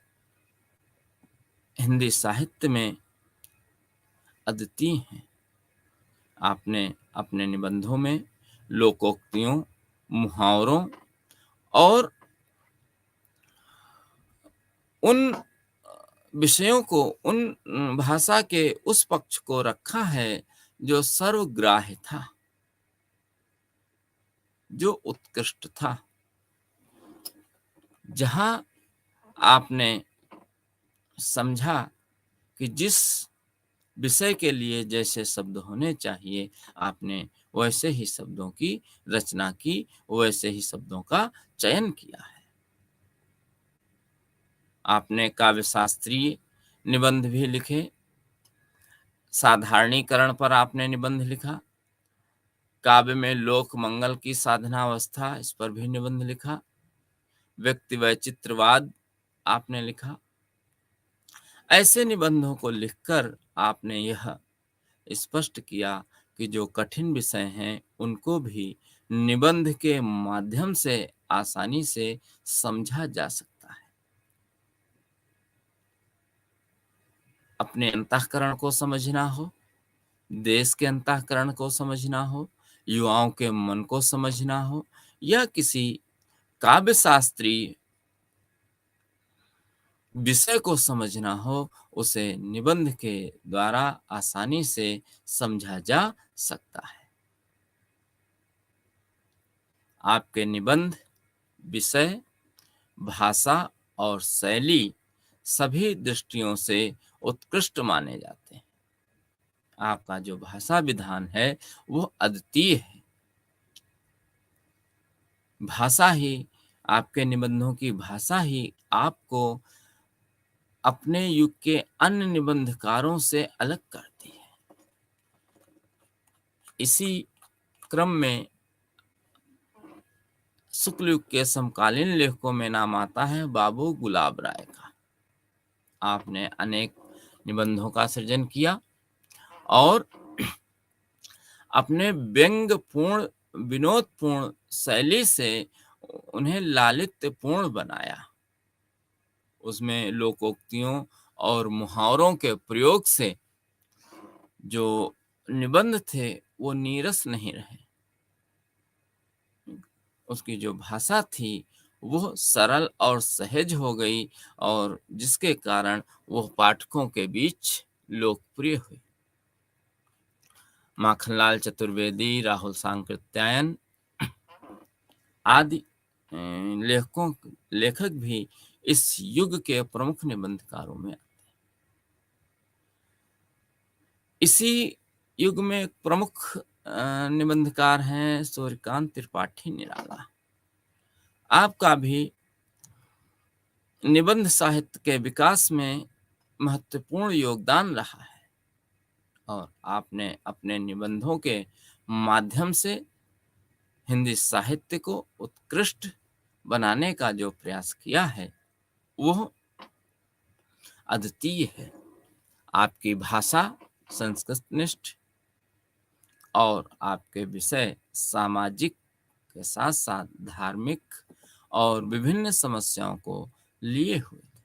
हिंदी साहित्य में अद्वितीय हैं। आपने अपने निबंधों में लोकोक्तियों, मुहावरों और उन विषयों को, उन भाषा के उस पक्ष को रखा है जो सर्वग्राह्य था, जो उत्कृष्ट था। जहां आपने समझा कि जिस विषय के लिए जैसे शब्द होने चाहिए, आपने वैसे ही शब्दों की रचना की, वैसे ही शब्दों का चयन किया है। आपने काव्य शास्त्रीय निबंध भी लिखे। साधारणीकरण पर आपने निबंध लिखा। काव्य में लोक मंगल की साधना अवस्था, इस पर भी निबंध लिखा। व्यक्ति वैचित्रवाद आपने लिखा। ऐसे निबंधों को लिखकर आपने यह स्पष्ट किया कि जो कठिन विषय हैं उनको भी निबंध के माध्यम से आसानी से समझा जा सकता है। अपने अंतःकरण को समझना हो, देश के अंतःकरण को समझना हो, युवाओं के मन को समझना हो, या किसी काव्य शास्त्री विषय को समझना हो, उसे निबंध के द्वारा आसानी से समझा जा सकता है। आपके निबंध विषय, भाषा और शैली सभी दृष्टियों से उत्कृष्ट माने जाते हैं। आपका जो भाषा विधान है वो अद्वितीय है। भाषा ही, आपके निबंधों की भाषा ही आपको अपने युग के अन्य निबंधकारों से अलग करती है। इसी क्रम में शुक्ल युग के समकालीन लेखकों में नाम आता है बाबू गुलाब राय का। आपने अनेक निबंधों का सृजन किया और अपने व्यंग्यपूर्ण, विनोदपूर्ण शैली से उन्हें लालित्यपूर्ण बनाया। उसमें लोकोक्तियों और मुहावरों के प्रयोग से जो निबंध थे वो नीरस नहीं रहे। उसकी जो भाषा थी वो सरल और सहज हो गई, और जिसके कारण वह पाठकों के बीच लोकप्रिय हुई। माखनलाल चतुर्वेदी, राहुल सांकृत्यायन आदि लेखक भी इस युग के प्रमुख निबंधकारों में। इसी युग में एक प्रमुख निबंधकार हैं सूर्यकांत त्रिपाठी निराला। आपका भी निबंध साहित्य के विकास में महत्वपूर्ण योगदान रहा है, और आपने अपने निबंधों के माध्यम से हिंदी साहित्य को उत्कृष्ट बनाने का जो प्रयास किया है वो अद्वितीय है। आपकी भाषा संस्कृतनिष्ठ और आपके विषय सामाजिक के साथ साथ धार्मिक और विभिन्न समस्याओं को लिए हुए थे।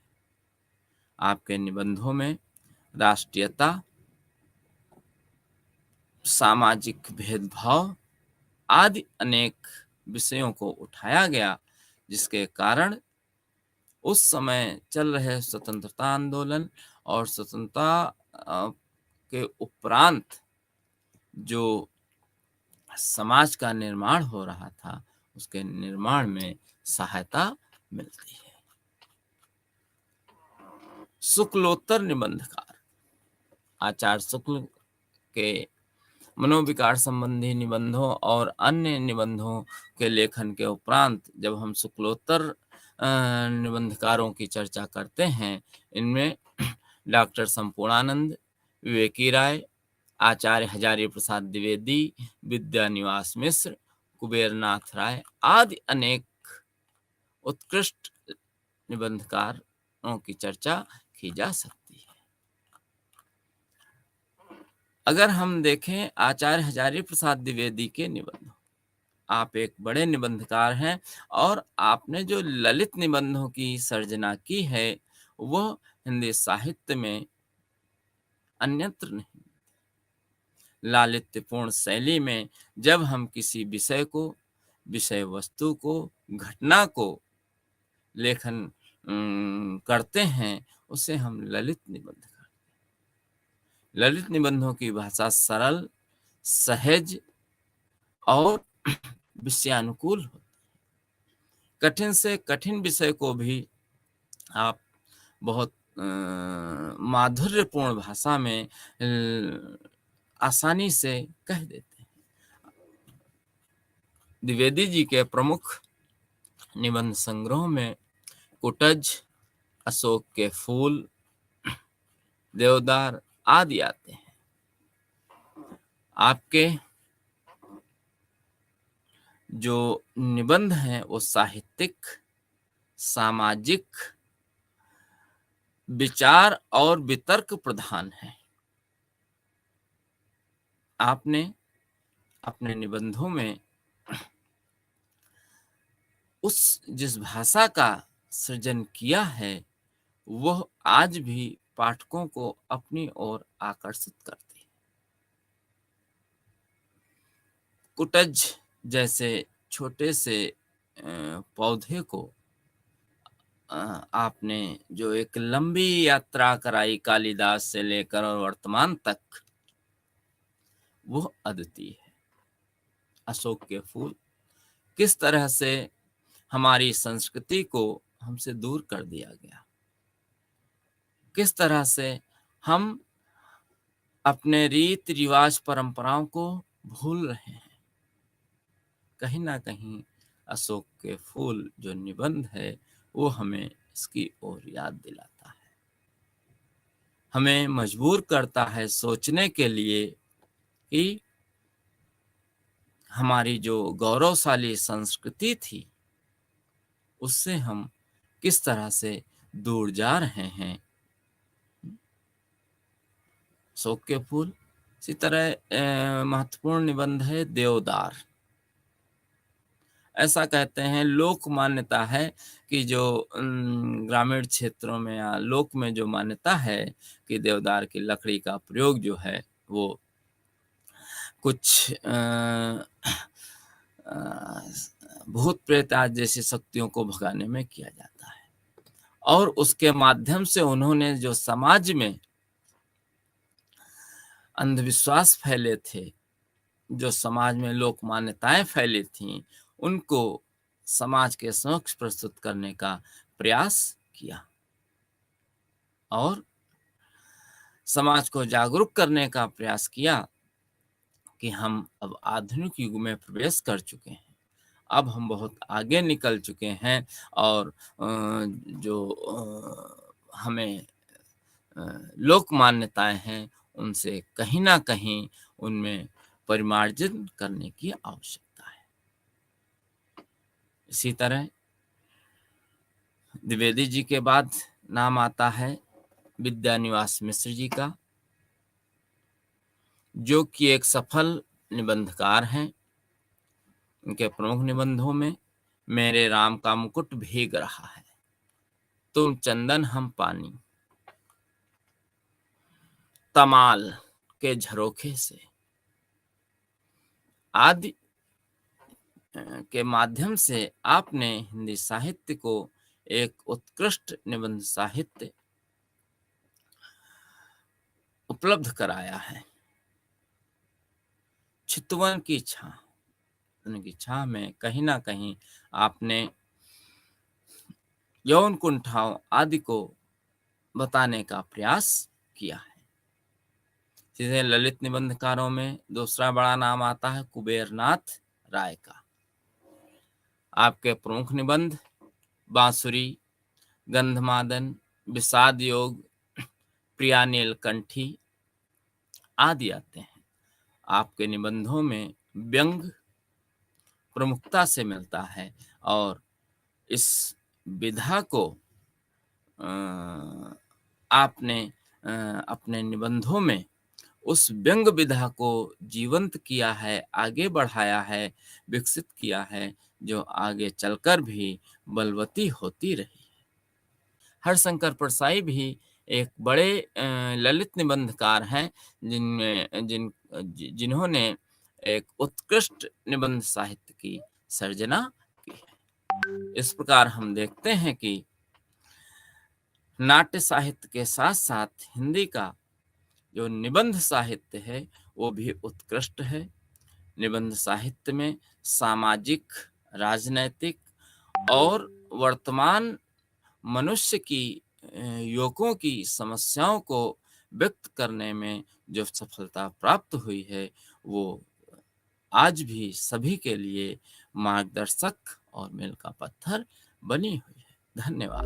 आपके निबंधों में राष्ट्रीयता, सामाजिक भेदभाव आदि अनेक विषयों को उठाया गया, जिसके कारण उस समय चल रहे स्वतंत्रता आंदोलन और स्वतंत्रता के उपरांत जो समाज का निर्माण हो रहा था उसके निर्माण में सहायता मिलती है। शुक्लोत्तर निबंधकार आचार्य शुक्ल के मनोविकार संबंधी निबंधों और अन्य निबंधों के लेखन के उपरांत जब हम शुक्लोत्तर निबंधकारों की चर्चा करते हैं, इनमें डॉक्टर संपूर्णानंद, विवेकी राय, आचार्य हजारी प्रसाद द्विवेदी, विद्यानिवास मिश्र, कुबेरनाथ राय आदि अनेक उत्कृष्ट निबंधकारों की चर्चा की जा सकती है। अगर हम देखें आचार्य हजारी प्रसाद द्विवेदी के निबंध, आप एक बड़े निबंधकार हैं और आपने जो ललित निबंधों की सर्जना की है वह हिंदी साहित्य में अन्यत्र नहीं। लालित्यपूर्ण शैली में जब हम किसी विषय को, विषय वस्तु को, घटना को लेखन करते हैं उसे हम ललित निबंध करते हैं। ललित निबंधों की भाषा सरल, सहज और विषयानुकूल होती है। कठिन से कठिन विषय को भी आप बहुत माधुर्यपूर्ण भाषा में आसानी से कह देते हैं। द्विवेदी जी के प्रमुख निबंध संग्रह में कुटज, अशोक के फूल, देवदार आदि आते हैं। आपके जो निबंध हैं वो साहित्यिक, सामाजिक विचार और वितर्क प्रधान है। आपने अपने निबंधों में उस जिस भाषा का सृजन किया है, वह आज भी पाठकों को अपनी ओर आकर्षित करती है। कुटज जैसे छोटे से पौधे को आपने जो एक लंबी यात्रा कराई कालिदास से लेकर और वर्तमान तक, वो अद्वितीय है। अशोक के फूल किस तरह से हमारी संस्कृति को हमसे दूर कर दिया गया, किस तरह से हम अपने रीति रिवाज परंपराओं को भूल रहे हैं। कहीं ना कहीं अशोक के फूल जो निबंध है, वो हमें इसकी ओर याद दिलाता है, हमें मजबूर करता है सोचने के लिए कि हमारी जो गौरवशाली संस्कृति थी, उससे हम किस तरह से दूर जा रहे हैं। अशोक के फूल। इसी तरह महत्वपूर्ण निबंध है देवदार। ऐसा कहते हैं, लोक मान्यता है कि जो ग्रामीण क्षेत्रों में या लोक में जो मान्यता है कि देवदार की लकड़ी का प्रयोग जो है वो कुछ भूत प्रेत आदि जैसी शक्तियों को भगाने में किया जाता है, और उसके माध्यम से उन्होंने जो समाज में अंधविश्वास फैले थे, जो समाज में लोक मान्यताएं फैली थीं, उनको समाज के समक्ष प्रस्तुत करने का प्रयास किया और समाज को जागरूक करने का प्रयास किया कि हम अब आधुनिक युग में प्रवेश कर चुके हैं, अब हम बहुत आगे निकल चुके हैं, और जो हमें लोक मान्यताएं हैं, उनसे कहीं ना कहीं उनमें परिमार्जन करने की आवश्यकता है। इसी तरह द्विवेदी जी के बाद नाम आता है विद्यानिवास मिश्र जी का, जो कि एक सफल निबंधकार हैं। उनके प्रमुख निबंधों में मेरे राम का मुकुट भीग रहा है, तुम चंदन हम पानी, तमाल के झरोखे से आदि के माध्यम से आपने हिंदी साहित्य को एक उत्कृष्ट निबंध साहित्य उपलब्ध कराया है। चितवन की छां, उनकी छां में कहीं ना कहीं आपने यौन कुंठाओं आदि को बताने का प्रयास किया है। सीधे ललित निबंधकारों में दूसरा बड़ा नाम आता है कुबेरनाथ राय का। आपके प्रमुख निबंध बांसुरी, गंधमादन, विषाद योग, प्रिया नीलकंठी आदि आते हैं। आपके निबंधों में व्यंग प्रमुखता से मिलता है, और इस विधा को आपने अपने निबंधों में उस व्यंग विधा को जीवंत किया है, आगे बढ़ाया है, विकसित किया है, जो आगे चलकर भी बलवती होती रही। हरशंकर परसाई भी एक बड़े ललित निबंधकार हैं, जिन्होंने एक उत्कृष्ट निबंध साहित्य की सर्जना की है। इस प्रकार हम देखते हैं कि नाट्य साहित्य के साथ साथ हिंदी का जो निबंध साहित्य है वो भी उत्कृष्ट है। निबंध साहित्य में सामाजिक, राजनैतिक और वर्तमान मनुष्य की युवकों की समस्याओं को व्यक्त करने में जो सफलता प्राप्त हुई है, वो आज भी सभी के लिए मार्गदर्शक और मील का पत्थर बनी हुई है। धन्यवाद।